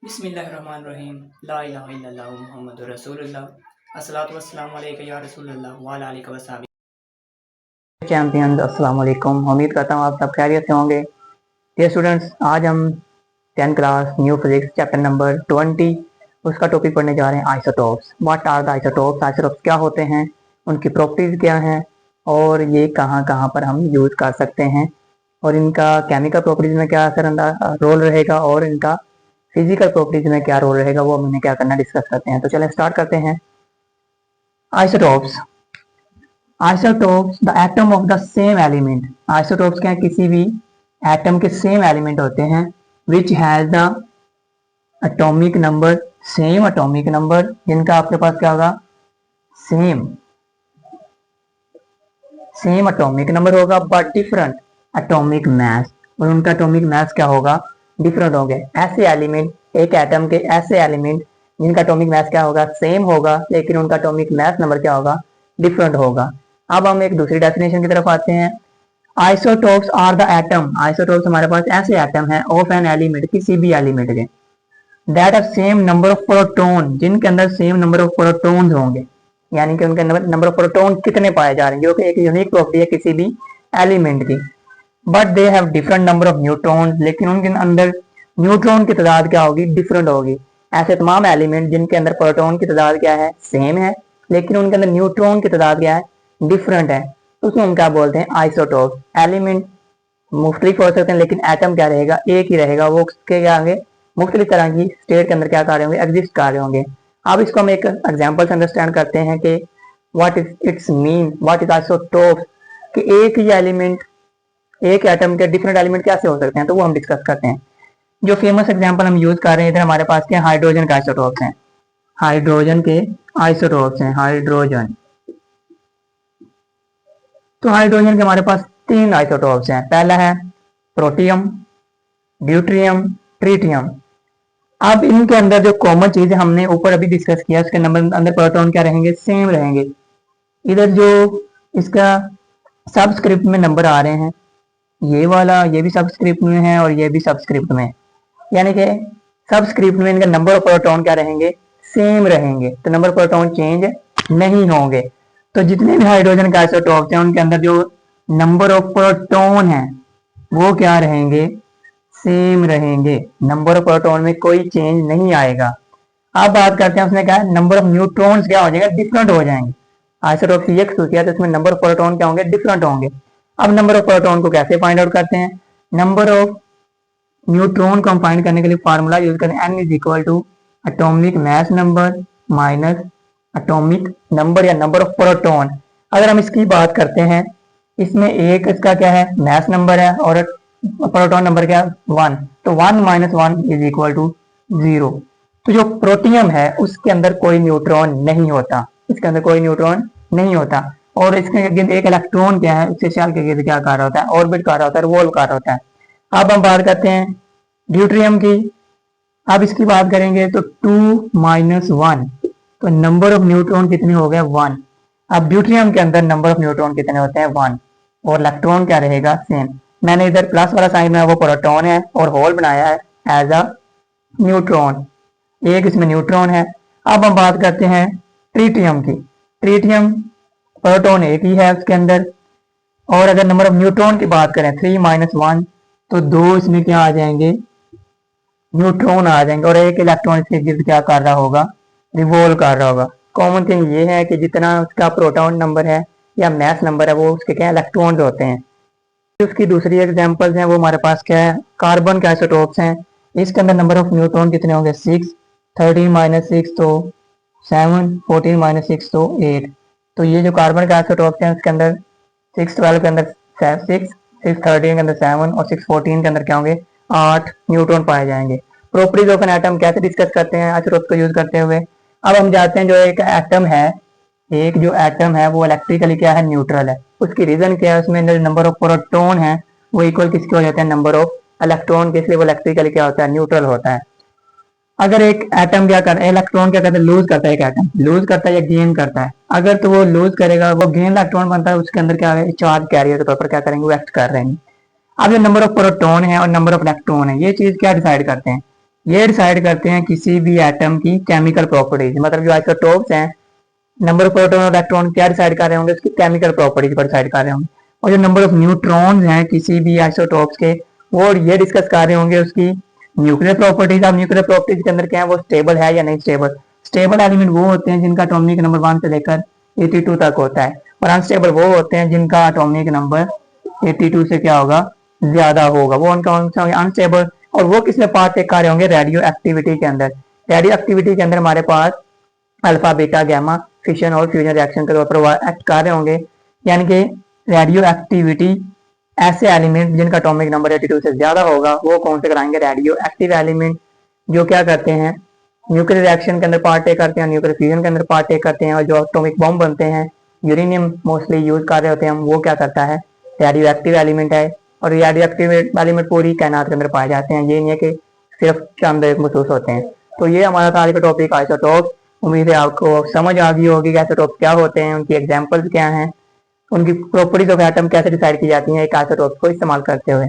बिस्मिल्लाहिर्रहमानिर्रहीम ला इलाहा इल्लल्लाहु मुहम्मदुर रसूलुल्लाह अस्सलातु वस्सलामु अलैका या रसूलल्लाह व अला आलिका वसहबिही चैंपियंस। अस्सलाम वालेकुम। उम्मीद करता हूँ आप सब खैरियत से होंगे। डियर स्टूडेंट्स, आज हम 10th class new physics chapter number 20 उसका टॉपिक पढ़ने जा रहे हैं isotopes. What are the isotopes? Isotopes क्या होते हैं, उनकी प्रॉपर्टीज क्या हैं और ये कहाँ कहाँ पर हम यूज कर सकते हैं और इनका केमिकल प्रॉपर्टीज में क्या असर रोल रहेगा और इनका फिजिकल प्रॉपर्टीज में क्या रोल रहेगा, वो हमने क्या करना डिस्कस करते हैं। तो चलें स्टार्ट करते हैं। Isotopes. Isotopes the atom of the same element. Isotopes क्या है? किसी भी एटम के सेम एलिमेंट होते हैं which has the atomic number, same atomic number, जिनका आपके पास क्या होगा? सेम सेम एटॉमिक नंबर होगा बट डिफरेंट एटॉमिक मास, और उनका एटॉमिक मास क्या होगा? डिफरेंट होंगे। ऐसे एलिमेंट, एक एटम के ऐसे एलिमेंट जिनका एटॉमिक मास क्या होगा? सेम होगा, लेकिन उनका एटॉमिक मास नंबर क्या होगा? डिफरेंट होगा। अब हम एक दूसरी डेफिनेशन की तरफ आते हैं। Isotopes are the atom. Isotopes हमारे पास ऐसे एटम है ऑफ एन एलिमेंट, किसी भी एलिमेंट के, that are same number of proton, जिनके अंदर सेम नंबर ऑफ प्रोटॉन होंगे, यानी कि उनके नंबर ऑफ प्रोटॉन कितने पाए जा रहे हैं, जो कि एक यूनिक प्रॉपर्टी है किसी भी एलिमेंट की। But they have different number of neutron, लेकिन उनके अंदर न्यूट्रॉन की तादाद क्या होगी? डिफरेंट होगी। ऐसे तमाम एलिमेंट जिनके अंदर प्रोटॉन की तादाद क्या है? सेम है, लेकिन उनके अंदर न्यूट्रॉन की तादाद क्या है? डिफरेंट है। तो उसमें हम क्या बोलते हैं? आइसोटोप। एलिमेंट मुख्तलिफ हो सकते हैं, लेकिन एटम क्या रहेगा? एक ही रहेगा। वो उसके क्या होंगे? मुख्तलिफ तरह की स्टेट के अंदर क्या कर रहे होंगे? एग्जिस्ट कर रहे होंगे। अब इसको हम एक एग्जाम्पल से अंडरस्टैंड करते हैं कि what is it's mean, what is isotope, कि एक ही एलिमेंट, एक एटम के डिफरेंट एलिमेंट कैसे हो सकते हैं, तो वो हम डिस्कस करते हैं। जो फेमस एग्जांपल हम यूज कर रहे हैं इधर हमारे पास क्या? हाइड्रोजन के आइसोटोप्स हैं। हाइड्रोजन के आइसोटोप्स हैं, हाइड्रोजन। तो हाइड्रोजन के हमारे पास 3 आइसोटोप्स हैं। पहला है प्रोटियम, ड्यूट्रियम, ट्रीटियम। अब इनके अंदर जो कॉमन चीज है हमने ऊपर अभी डिस्कस किया, उसके नंबर अंदर प्रोटॉन क्या रहेंगे? सेम रहेंगे। इधर जो इसका सबस्क्रिप्ट में नंबर आ रहे हैं, ये वाला ये भी सबस्क्रिप्ट में है और ये भी सबस्क्रिप्ट में, यानी कि सबस्क्रिप्ट में इनका नंबर ऑफ प्रोटॉन क्या रहेंगे? सेम रहेंगे। तो नंबर ऑफ प्रोटॉन चेंज नहीं होंगे। तो जितने भी हाइड्रोजन के आइसोटोप्स हैं उनके अंदर जो नंबर ऑफ प्रोटॉन है वो क्या रहेंगे? सेम रहेंगे। नंबर ऑफ प्रोटॉन में कोई चेंज नहीं आएगा। अब बात करते हैं, उसने कहा नंबर ऑफ न्यूट्रॉन्स क्या हो जाएगा? डिफरेंट हो जाएंगे। आइसोटोप की एक खसूसियत है, इसमें नंबर ऑफ प्रोटॉन क्या होंगे? डिफरेंट होंगे। अब नंबर ऑफ प्रोटॉन को कैसे फाइंड आउट करते हैं? नंबर ऑफ न्यूट्रॉन को हम फाइंड करने के लिए फार्मूला यूज करें, n is equal to atomic mass number minus atomic number या नंबर ऑफ प्रोटॉन। अगर हम इसकी बात करते हैं, इसमें एक इसका क्या है? मास नंबर है और प्रोटॉन नंबर क्या है? 1। तो 1 माइनस 1 इज इक्वल टू 0। तो जो प्रोटियम है उसके अंदर कोई न्यूट्रॉन नहीं होता, इसके अंदर कोई न्यूट्रॉन नहीं होता। और इसके गिर्द एक इलेक्ट्रॉन क्या है? उसके शेल के गिर्द क्या कर रहा होता है? ऑर्बिट कर रहा होता है, रिवॉल्व कर रहा होता है। अब हम बात करते हैं ड्यूट्रियम की। अब इसकी बात करेंगे तो 2 माइनस 1, तो नंबर ऑफ न्यूट्रॉन कितने हो गए? 1। अब ड्यूट्रियम के अंदर नंबर ऑफ न्यूट्रॉन कितने होते हैं? 1। और इलेक्ट्रॉन क्या रहेगा? सेम। मैंने इधर प्लस वाला साइन बनाया, वो प्रोटॉन है, और होल बनाया है एज अ न्यूट्रॉन। एक इसमें न्यूट्रॉन है। अब हम बात करते हैं ट्रीटियम की। ट्रीटियम प्रोटॉन एक ही है उसके अंदर, और अगर नंबर ऑफ न्यूट्रॉन की बात करें 3 माइनस 1, तो 2 इसमें क्या आ जाएंगे? न्यूट्रॉन आ जाएंगे, और एक इलेक्ट्रॉन इसके गिर्द क्या कर रहा होगा? रिवॉल्व कर रहा होगा। कॉमन थिंग ये है कि जितना उसका प्रोटॉन नंबर है या मास नंबर है, वो उसके क्या? इलेक्ट्रॉन्स होते हैं। उसकी दूसरी एग्जांपल्स हैं, वो हमारे पास क्या है? कार्बन के आइसोटोप्स हैं। इसके अंदर नंबर ऑफ न्यूट्रॉन कितने होंगे? 6। 13 माइनस 6 तो 7, 14 माइनस 6 तो 8। तो ये जो कार्बन के आइसोटोप्स हैं उसके अंदर 612 के अंदर 6, 613 के अंदर 7 और 614 के अंदर क्या होंगे? 8 न्यूट्रॉन पाए जाएंगे। प्रॉपर्टीज ऑफ एन एटम कैसे डिस्कस करते हैं आइसोटोप को यूज करते हुए? अब हम जाते हैं, जो एक एटम है, एक जो एटम है वो इलेक्ट्रिकली क्या है? न्यूट्रल है। उसकी रीजन क्या है? उसमें नंबर ऑफ प्रोटॉन है वो इक्वल किसके हो जाते हैं? नंबर ऑफ इलेक्ट्रॉन के, इसलिए वो इलेक्ट्रिकली क्या होता है? न्यूट्रल होता है। अगर एक एटम क्या करता है? इलेक्ट्रॉन क्या करता है? लूज करता है। एक एटम लूज करता है या गेन करता है? अगर तो वो लूज करेगा, वो गेन इलेक्ट्रॉन बनता है, उसके अंदर क्या है? चार्ज कैरियर के तौर पर क्या करेंगे? वो एक्ट कर रहे हैं। अब जो नंबर ऑफ प्रोटॉन है और नंबर ऑफ इलेक्ट्रॉन है, ये चीज क्या डिसाइड करते हैं? ये डिसाइड करते हैं किसी भी एटम की केमिकल प्रॉपर्टीज, मतलब जो आइसोटोप्स हैं, नंबर ऑफ प्रोटॉन और इलेक्ट्रॉन क्या डिसाइड कर रहे होंगे, उसकी केमिकल प्रॉपर्टीज पर डिसाइड कर रहे होंगे। और जो नंबर ऑफ न्यूट्रॉन्स हैं किसी भी आइसोटोप्स के, वो ये डिस्कस कर रहे होंगे उसकी न्यूक्लियर प्रॉपर्टीज। अब न्यूक्लियर प्रॉपर्टीज के अंदर क्या है, वो स्टेबल है या नहीं स्टेबल। स्टेबल एलिमेंट वो होते हैं जिनका एटॉमिक नंबर 1 से लेकर 82 तक होता है, और अनस्टेबल वो होते हैं जिनका एटॉमिक नंबर 82 से क्या होगा, ज्यादा होगा, वो उनका अनस्टेबल। और वो किस में पार्ट टेक कर रहे होंगे, रेडियो एक्टिविटी के अंदर। रेडियो एक्टिविटी के अंदर हमारे पास अल्फा बीटा गैमा फिशन और फ्यूजन रिएक्शन के तौर पर एक्ट कर रहे होंगे। यानी कि रेडियो एक्टिविटी ऐसे एलिमेंट जिनका एटॉमिक नंबर 82 से ज्यादा होगा, वो कौन से कराएंगे, रेडियो एक्टिव एलिमेंट, जो क्या करते हैं, न्यूक्लियर रिएक्शन के अंदर पार्ट टेक करते हैं, न्यूक्लियर फ्यूजन के अंदर पार्ट टेक करते हैं, और जो एटॉमिक बॉम्ब बनते हैं, यूरेनियम मोस्टली यूज कर रहे होते हैं हम, वो क्या करता है, रेडियो एक्टिव एलिमेंट है। और रेडियो एक्टिव एलिमेंट पूरी कायनात के अंदर पाए जाते हैं, ये नहीं है कि सिर्फ चंद महसूस होते हैं। तो ये हमारा था आज का टॉपिक आइसोटोप। उम्मीद है आपको समझ आ गई होगी कि आइसोटोप क्या होते हैं, उनकी एग्जांपल्स क्या हैं, उनकी प्रॉपर्टीज ऑफ एटम कैसे डिसाइड की जाती हैं एक आइसोटोप को इस्तेमाल करते हुए।